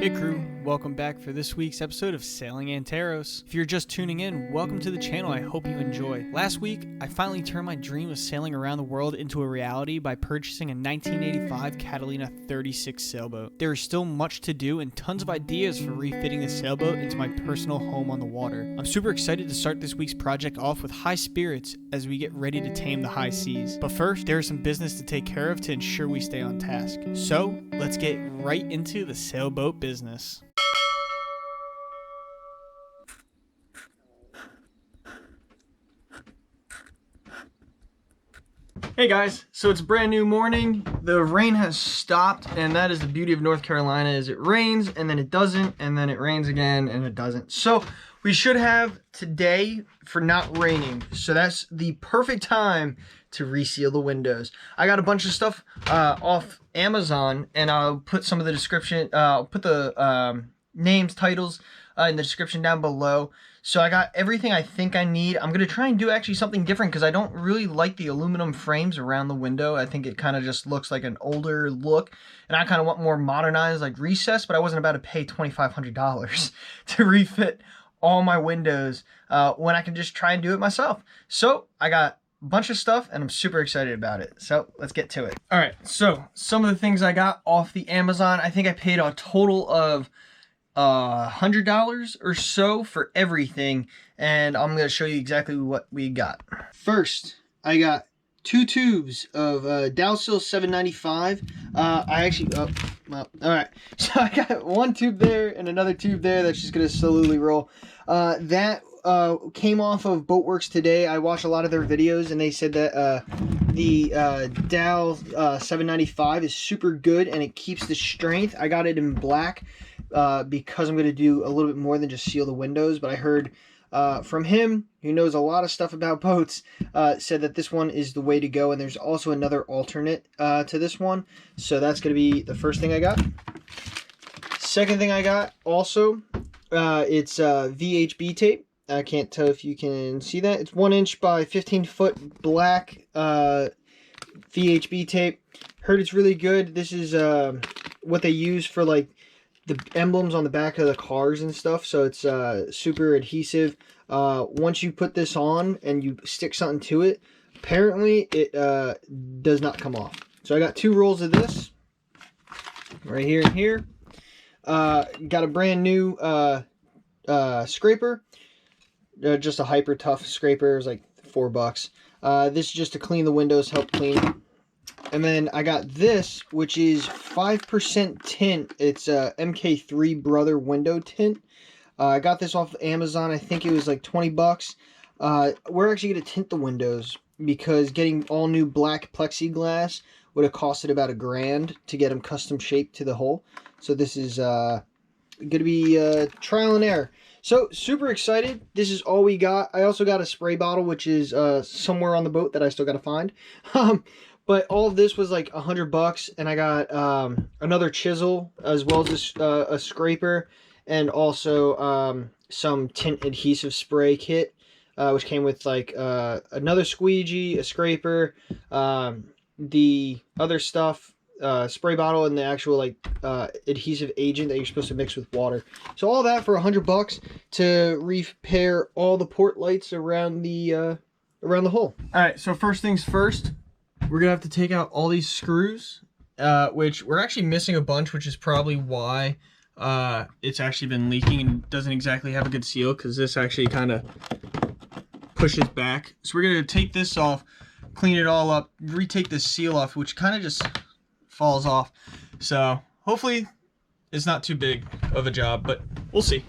Hey crew, welcome back for this week's episode of SailingAnteros. If you're just tuning in, welcome to the channel. I hope you enjoy. Last week, I finally turned my dream of sailing around the world into a reality by purchasing a 1985 Catalina 36 sailboat. There is still much to do and tons of ideas for refitting the sailboat into my personal home on the water. I'm super excited to start this week's project off with high spirits as we get ready to tame the high seas. But first, there is some business to take care of to ensure we stay on task. So, let's get right into the sailboat business. Hey guys, so it's a brand new morning. The rain has stopped, and that is the beauty of North Carolina, is it rains and then it doesn't, and then it rains again and it doesn't. So we should have today for not raining. So that's the perfect time to reseal the windows. I got a bunch of stuff off Amazon, and I'll put some of the description, I'll put the names, titles in the description down below. So I got everything I think I need. I'm going to try and do actually something different because I don't really like the aluminum frames around the window. I think it kind of just looks like an older look, and I kind of want more modernized, like recessed, but I wasn't about to pay $2,500 to refit all my windows when I can just try and do it myself. So I got a bunch of stuff and I'm super excited about it. So let's get to it. All right, so some of the things I got off the Amazon, I think I paid a total of $100 or so for everything, and I'm going to show you exactly what we got. First, I got two tubes of Dowsil 795. I actually, all right, so I got one tube there and another tube there that's just going to slowly roll. That came off of Boatworks today. I watched a lot of their videos, and they said that the Dow 795 is super good and it keeps the strength. I got it in black because I'm going to do a little bit more than just seal the windows, but I heard from him, who knows a lot of stuff about boats, said that this one is the way to go, and there's also another alternate to this one. So that's going to be the first thing I got. Second thing I got also, it's VHB tape. I can't tell if you can see that. It's 1 inch by 15 foot black VHB tape. Heard it's really good. This is what they use for like the emblems on the back of the cars and stuff. So it's super adhesive. Once you put this on and you stick something to it, apparently it does not come off. So I got 2 rolls of this right here and here. Got a brand new scraper. Just a hyper tough scraper. It was like $4. This is just to clean the windows, help clean. And then I got this, which is 5% tint. It's MK3 Brother window tint. I got this off Amazon. I think it was like $20. We're actually going to tint the windows because getting all new black plexiglass would have costed about $1,000 to get them custom shaped to the hole. So this is going to be trial and error. So, super excited. This is all we got. I also got a spray bottle, which is somewhere on the boat that I still got to find. But all of this was like $100, and I got another chisel, as well as a scraper, and also some tint adhesive spray kit, which came with like another squeegee, a scraper, the other stuff, spray bottle, and the actual like adhesive agent that you're supposed to mix with water. So all that for $100 to repair all the port lights around the hole. All right, so first things first, we're gonna have to take out all these screws, which we're actually missing a bunch, which is probably why it's actually been leaking and doesn't exactly have a good seal, because this actually kind of pushes back. So we're gonna take this off, clean it all up, retake this seal off, which kind of just falls off. So hopefully it's not too big of a job, but we'll see.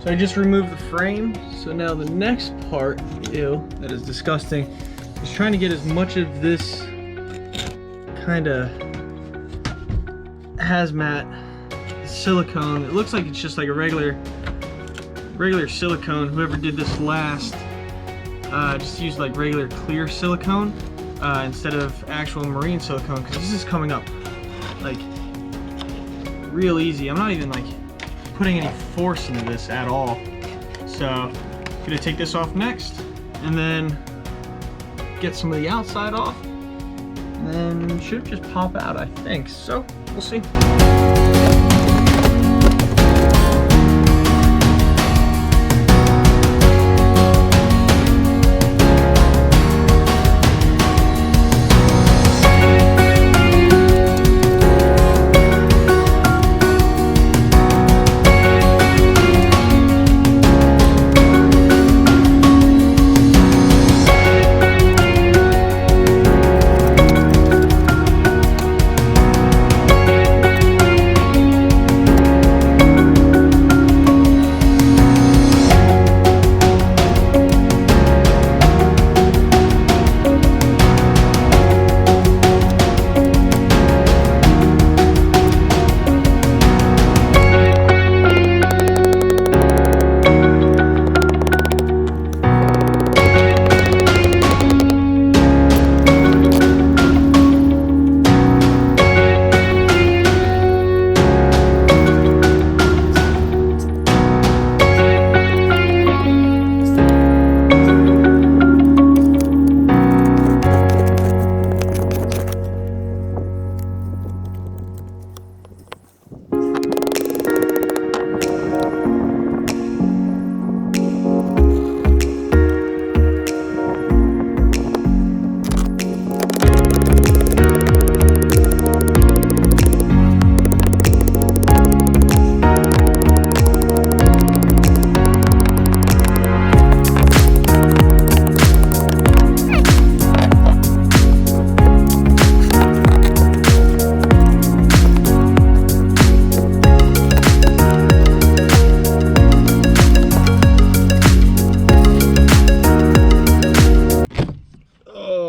So I just removed the frame. So now the next part, ew, that is disgusting, is trying to get as much of this kind of hazmat silicone. It looks like it's just like a regular silicone. Whoever did this last just used like regular clear silicone instead of actual marine silicone, because this is coming up like real easy. I'm not even like putting any force into this at all. So I'm gonna take this off next and then get some of the outside off, and then it should just pop out, I think. So we'll see.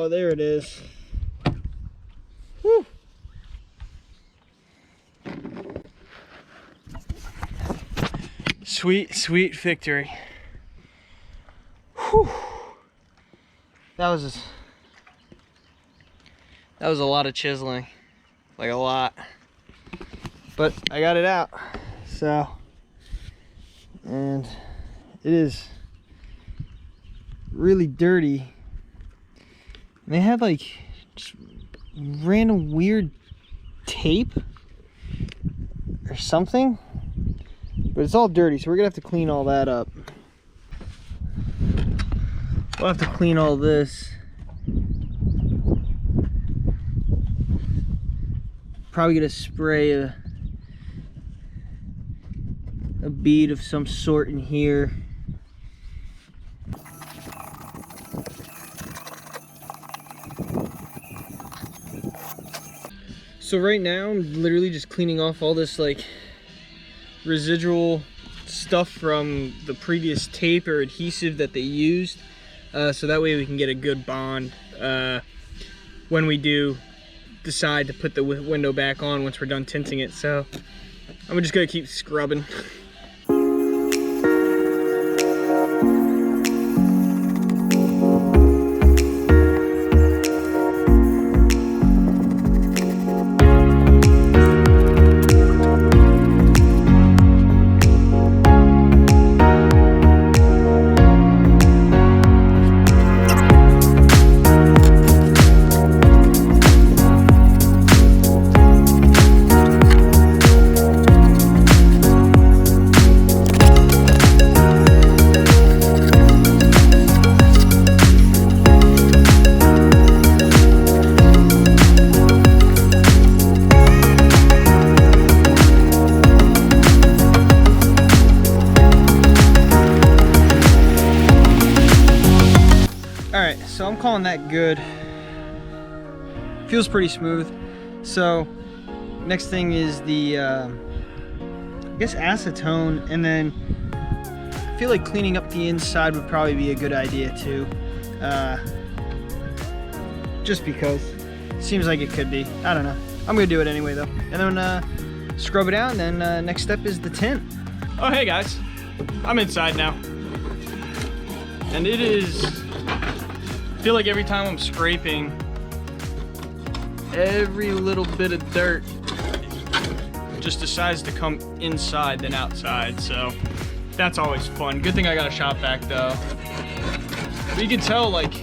There it is. Whew. Sweet, sweet victory. Whew. That was a lot of chiseling, like a lot. But I got it out. So, and it is really dirty. And they have like just random weird tape or something, but it's all dirty, so we're gonna have to clean all that up. We'll have to clean all this. Probably gonna spray a bead of some sort in here. So right now I'm literally just cleaning off all this like residual stuff from the previous tape or adhesive that they used, so that way we can get a good bond when we do decide to put the window back on once we're done tinting it. So I'm just gonna keep scrubbing. Alright, so I'm calling that good. Feels pretty smooth. So next thing is the I guess acetone, and then I feel like cleaning up the inside would probably be a good idea too. Just because it seems like it could be. I don't know. I'm gonna do it anyway though. And then scrub it out, and then next step is the tint. Oh, hey guys, I'm inside now. And it is, I feel like every time I'm scraping, every little bit of dirt just decides to come inside than outside, so that's always fun. Good thing I got a shop vac though. But you can tell, like,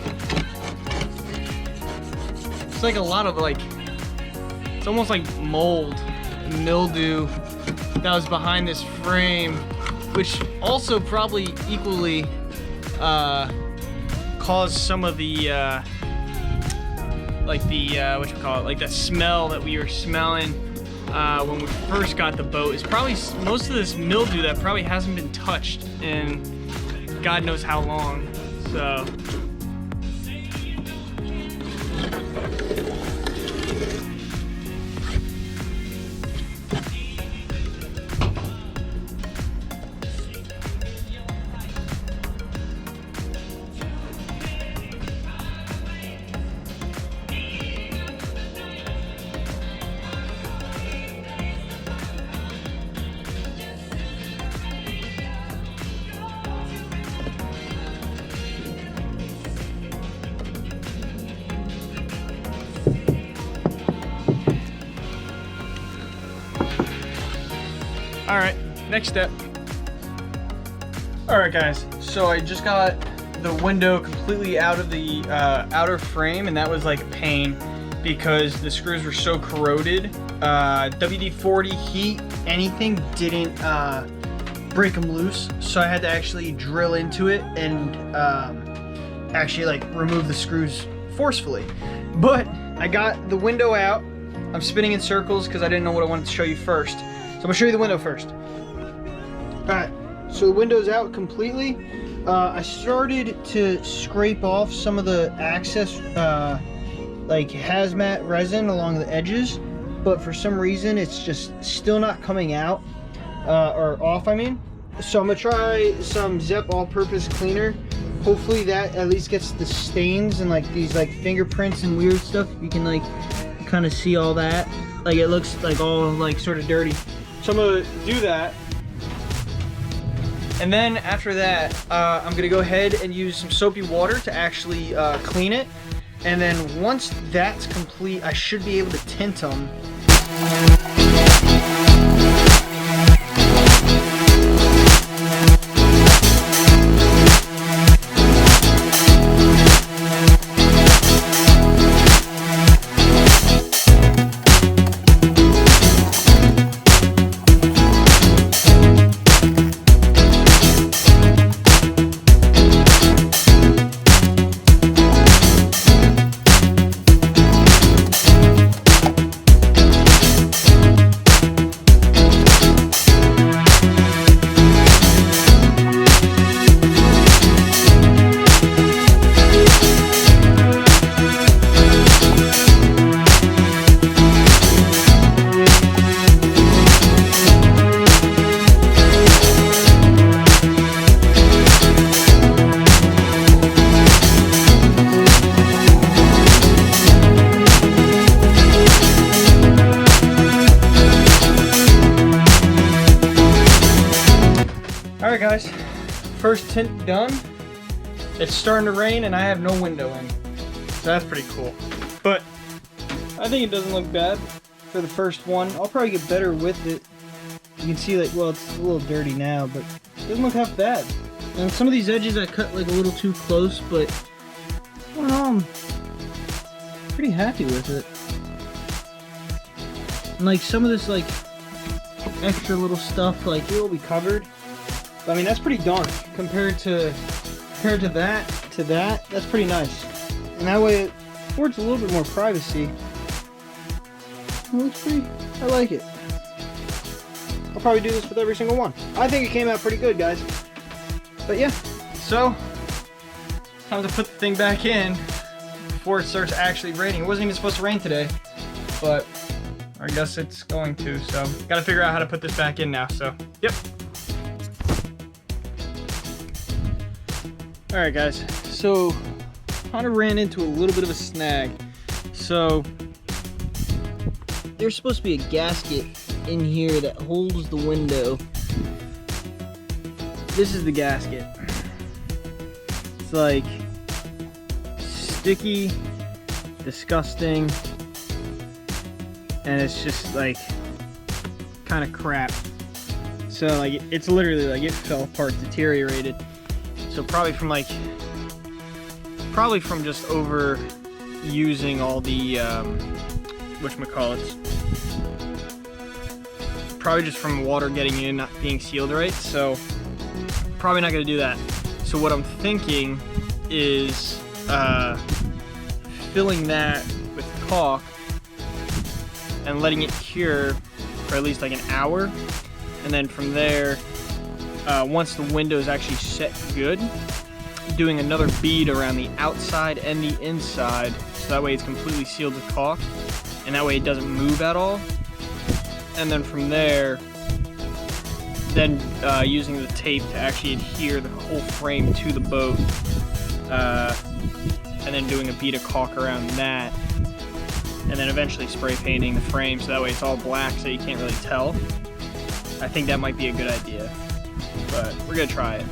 it's like a lot of like, it's almost like mold and mildew that was behind this frame, which also probably equally caused some of the like the what you call it, like the smell that we were smelling when we first got the boat. Is probably most of this mildew that probably hasn't been touched in God knows how long. So all right, next step. All right guys, so I just got the window completely out of the outer frame, and that was like a pain because the screws were so corroded. WD-40 heat, anything didn't break them loose, so I had to actually drill into it and actually like remove the screws forcefully. But I got the window out. I'm spinning in circles because I didn't know what I wanted to show you first. So I'm gonna show you the window first. All right, so the window's out completely. I started to scrape off some of the excess like hazmat resin along the edges, but for some reason it's just still not coming out, or off I mean. So I'm gonna try some Zep all-purpose cleaner. Hopefully that at least gets the stains and like these like fingerprints and weird stuff. You can like kind of see all that. Like it looks like all like sort of dirty. So I'm gonna do that. And then after that, I'm gonna go ahead and use some soapy water to actually clean it. And then once that's complete, I should be able to tint them. Alright guys, first tint done. It's starting to rain and I have no window in. So that's pretty cool. But I think it doesn't look bad for the first one. I'll probably get better with it. You can see like, well, it's a little dirty now, but it doesn't look half bad. And some of these edges I cut like a little too close, but I don't know, I'm pretty happy with it. And like some of this like extra little stuff, like it will be covered. I mean, that's pretty dark compared to that. That's pretty nice. And that way it affords a little bit more privacy. It looks pretty, I like it. I'll probably do this with every single one. I think it came out pretty good, guys. But yeah, so time to put the thing back in before it starts actually raining. It wasn't even supposed to rain today, but I guess it's going to, so gotta figure out how to put this back in now, so yep. Alright guys, so kind of ran into a little bit of a snag. So there's supposed to be a gasket in here that holds the window. This is the gasket. It's like sticky, disgusting, and it's just like kind of crap. So like it's literally like it fell apart, deteriorated. So probably from just over using all the whatchamacallits. Probably just from water getting in, not being sealed right. So probably not gonna do that. So what I'm thinking is filling that with caulk and letting it cure for at least like an hour, and then from there, once the window is actually set good, doing another bead around the outside and the inside, so that way it's completely sealed with caulk, and that way it doesn't move at all. And then from there, then using the tape to actually adhere the whole frame to the boat, and then doing a bead of caulk around that, and then eventually spray painting the frame so that way it's all black so you can't really tell. I think that might be a good idea, but we're gonna try it.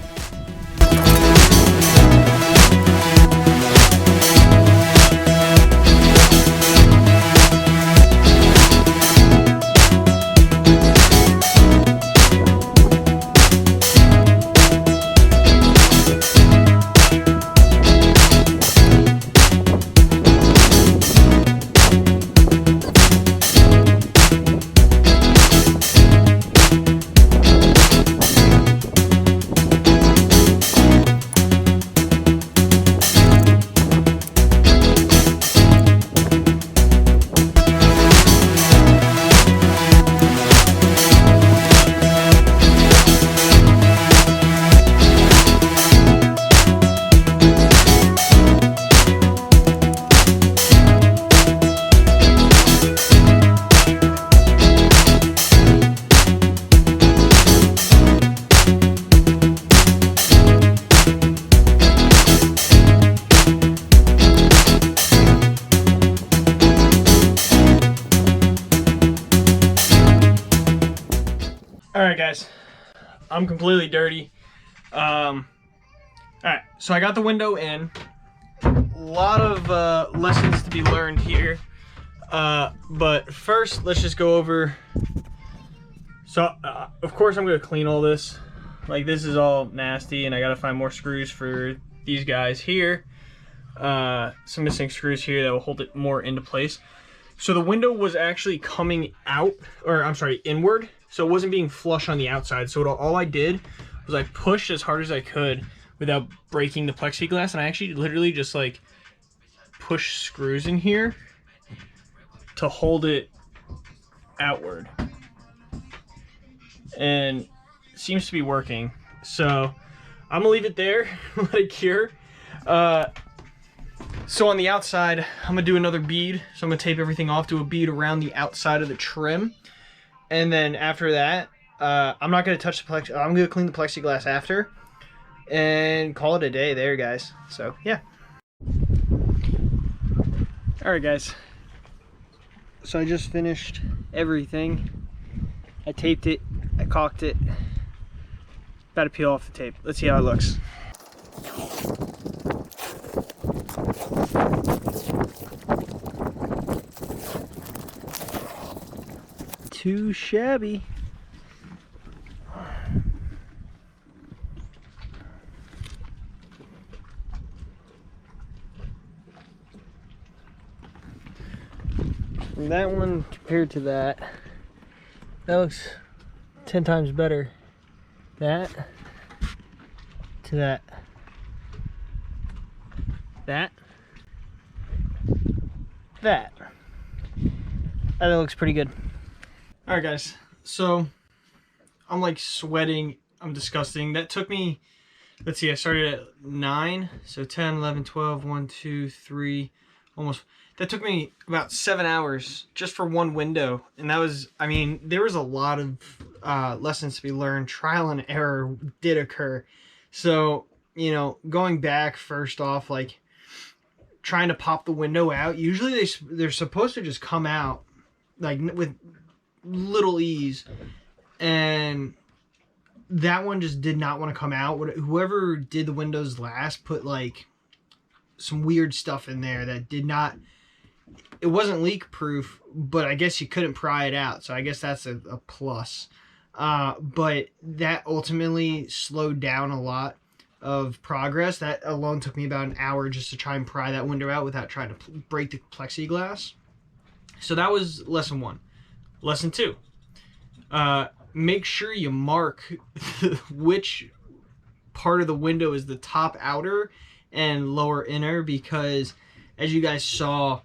Alright guys, I'm completely dirty. Alright, so I got the window in. A lot of lessons to be learned here. But first, let's just go over. So, of course I'm going to clean all this. Like, this is all nasty, and I got to find more screws for these guys here. Some missing screws here that will hold it more into place. So the window was actually coming out, or I'm sorry, inward. So it wasn't being flush on the outside. So all I did was I pushed as hard as I could without breaking the plexiglass. And I actually literally just like pushed screws in here to hold it outward. And it seems to be working. So I'm gonna leave it there, let it cure. So on the outside, I'm gonna do another bead. So I'm gonna tape everything off, do a bead around the outside of the trim. And then after that, I'm not going to touch the plexiglass. I'm going to clean the plexiglass after and call it a day there, guys. So, yeah. All right, guys. So I just finished everything. I taped it. I caulked it. About to peel off the tape. Let's see how it looks. Too shabby. From that one compared to that, that looks 10 times better. That to that. That. That. That looks pretty good. Alright guys, so I'm like sweating, I'm disgusting. That took me, let's see, I started at 9, so 10, 11, 12, 1, 2, 3, almost. That took me about 7 hours just for one window. And that was, I mean, there was a lot of lessons to be learned. Trial and error did occur. So, you know, going back first off, like trying to pop the window out, usually they're supposed to just come out like with little ease. And that one just did not want to come out. Whoever did the windows last put like some weird stuff in there that did not, it wasn't leak proof, but I guess you couldn't pry it out. So I guess that's a plus. But that ultimately slowed down a lot of progress. That alone took me about an hour just to try and pry that window out without trying to break the plexiglass. So that was lesson 1. Lesson 2. Make sure you mark which part of the window is the top outer and lower inner, because as you guys saw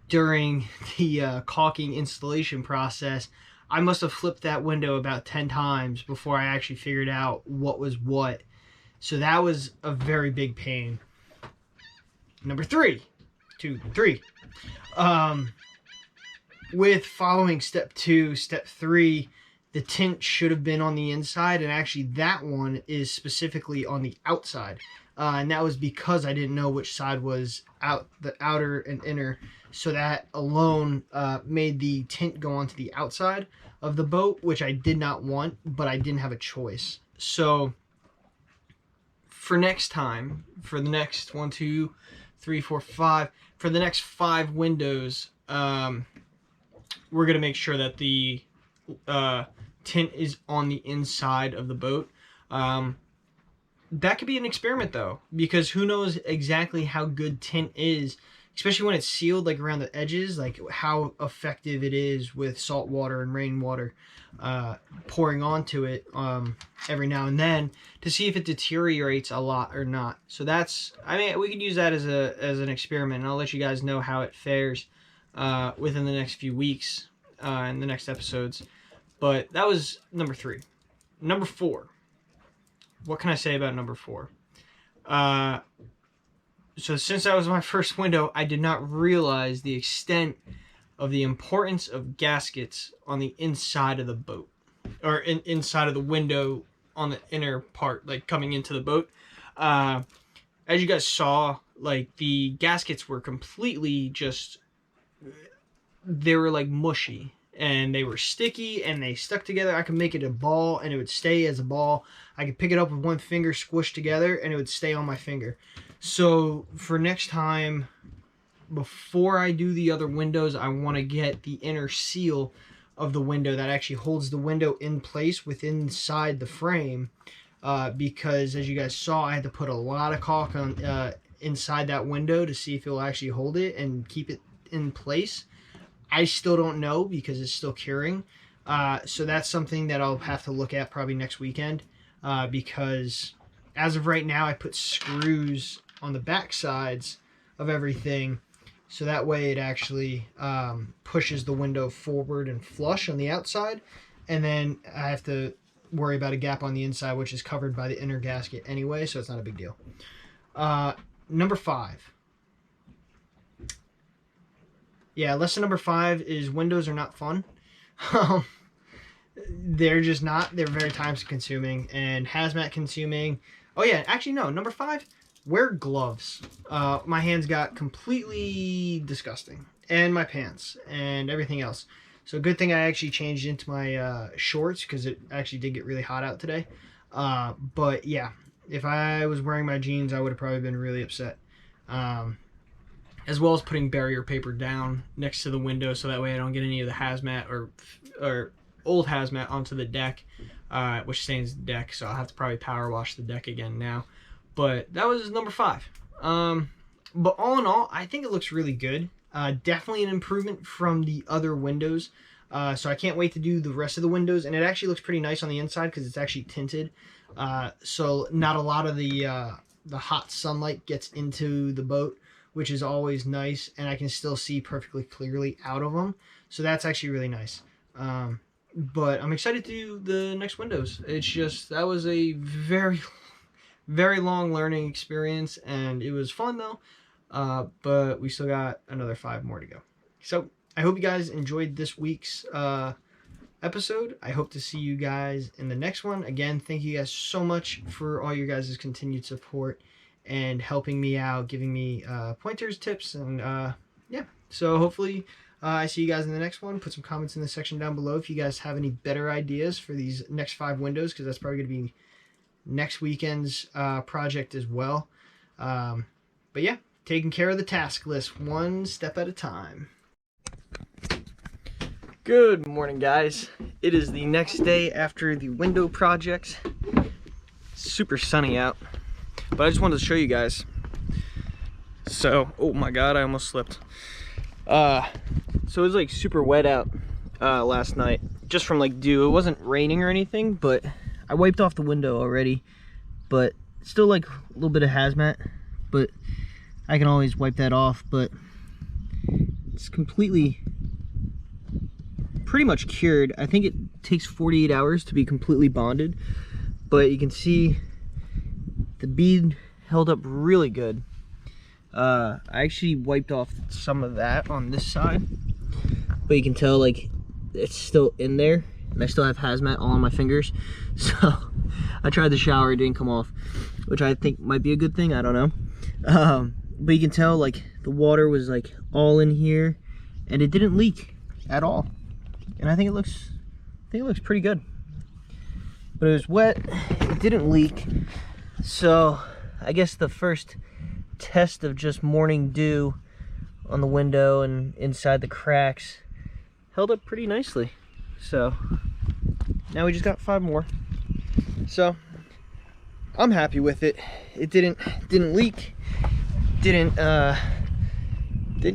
during the caulking installation process, I must have flipped that window about 10 times before I actually figured out what was what. So that was a very big pain. Number 3. With following step 2, step 3, the tint should have been on the inside, and actually that one is specifically on the outside. And that was because I didn't know which side was out, the outer and inner. So that alone made the tint go onto the outside of the boat, which I did not want, but I didn't have a choice. So for next time, for the next 1, 2, 3, 4, 5, for the next 5 windows, we're going to make sure that the tint is on the inside of the boat. That could be an experiment though, because who knows exactly how good tint is, especially when it's sealed like around the edges, like how effective it is with salt water and rainwater pouring onto it every now and then, to see if it deteriorates a lot or not. So that's, I mean, we could use that as an experiment, and I'll let you guys know how it fares within the next few weeks in the next episodes. But that was number 3. Number 4. What can I say about number 4? So since that was my first window, I did not realize the extent of the importance of gaskets on the inside of the boat, or inside of the window on the inner part, like coming into the boat. As you guys saw, like the gaskets were completely just, they were like mushy, and they were sticky, and they stuck together. I could make it a ball and it would stay as a ball. I could pick it up with one finger squished together and it would stay on my finger. So for next time, before I do the other windows, I want to get the inner seal of the window that actually holds the window in place within inside the frame, because as you guys saw, I had to put a lot of caulk on inside that window to see if it will actually hold it and keep it in place. I still don't know because it's still curing. So that's something that I'll have to look at probably next weekend, because as of right now, I put screws on the back sides of everything, so that way it actually pushes the window forward and flush on the outside, and then I have to worry about a gap on the inside, which is covered by the inner gasket anyway, so it's not a big deal. Number 5. Yeah, lesson number 5 is windows are not fun. They're just not. They're very time consuming and hazmat consuming. Oh yeah, actually no, number 5, wear gloves. My hands got completely disgusting, and my pants and everything else. So good thing I actually changed into my shorts, because it actually did get really hot out today. But yeah, if I was wearing my jeans, I would have probably been really upset. As well as putting barrier paper down next to the window, so that way I don't get any of the hazmat or old hazmat onto the deck, which stains the deck. So I'll have to probably power wash the deck again now. But that was number 5. But all in all, I think it looks really good. Definitely an improvement from the other windows. So I can't wait to do the rest of the windows, and it actually looks pretty nice on the inside because it's actually tinted. So not a lot of the hot sunlight gets into the boat, which is always nice, and I can still see perfectly clearly out of them. So that's actually really nice. But I'm excited to do the next windows. It's just, that was a very, very long learning experience, and it was fun though. But we still got another 5 more to go. So I hope you guys enjoyed this week's episode. I hope to see you guys in the next one. Again, thank you guys so much for all your guys' continued support and helping me out, giving me pointers, tips, and yeah. So hopefully I see you guys in the next one. Put some comments in the section down below if you guys have any better ideas for these next 5 windows, because that's probably going to be next weekend's project as well. But yeah, taking care of the task list one step at a time. Good morning, guys. It is the next day after the window projects. Super sunny out, but I just wanted to show you guys. So, oh my god, I almost slipped. So it was like super wet out last night, just from like dew. It wasn't raining or anything, but I wiped off the window already, but still like a little bit of hazmat, but I can always wipe that off. But it's completely, pretty much cured. I think it takes 48 hours to be completely bonded, but you can see the bead held up really good. I actually wiped off some of that on this side, but you can tell like it's still in there, and I still have hazmat all on my fingers. So I tried the shower, it didn't come off, which I think might be a good thing, I don't know. But you can tell like the water was like all in here, and it didn't leak at all. And I think it looks pretty good. But it was wet, it didn't leak. So I guess the first test of just morning dew on the window and inside the cracks held up pretty nicely. So now we just got 5 more. So I'm happy with it. It didn't leak, didn't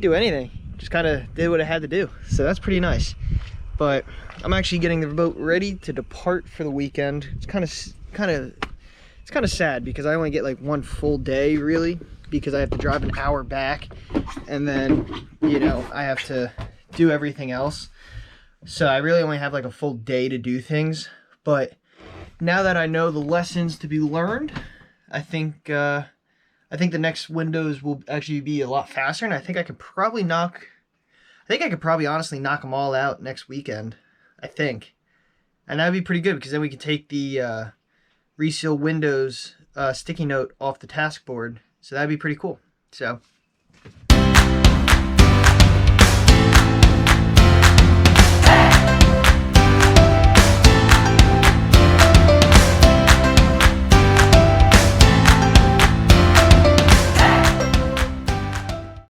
do anything. Just kind of did what it had to do. So that's pretty nice. But I'm actually getting the boat ready to depart for the weekend. It's kind of sad because I only get like 1 full day really, because I have to drive an hour back, and then, you know, I have to do everything else. So I really only have like a full day to do things. But now that I know the lessons to be learned, I think the next windows will actually be a lot faster, and I think I could probably honestly knock them all out next weekend, I think. And that'd be pretty good, because then we could take the reseal windows sticky note off the task board. So that'd be pretty cool. So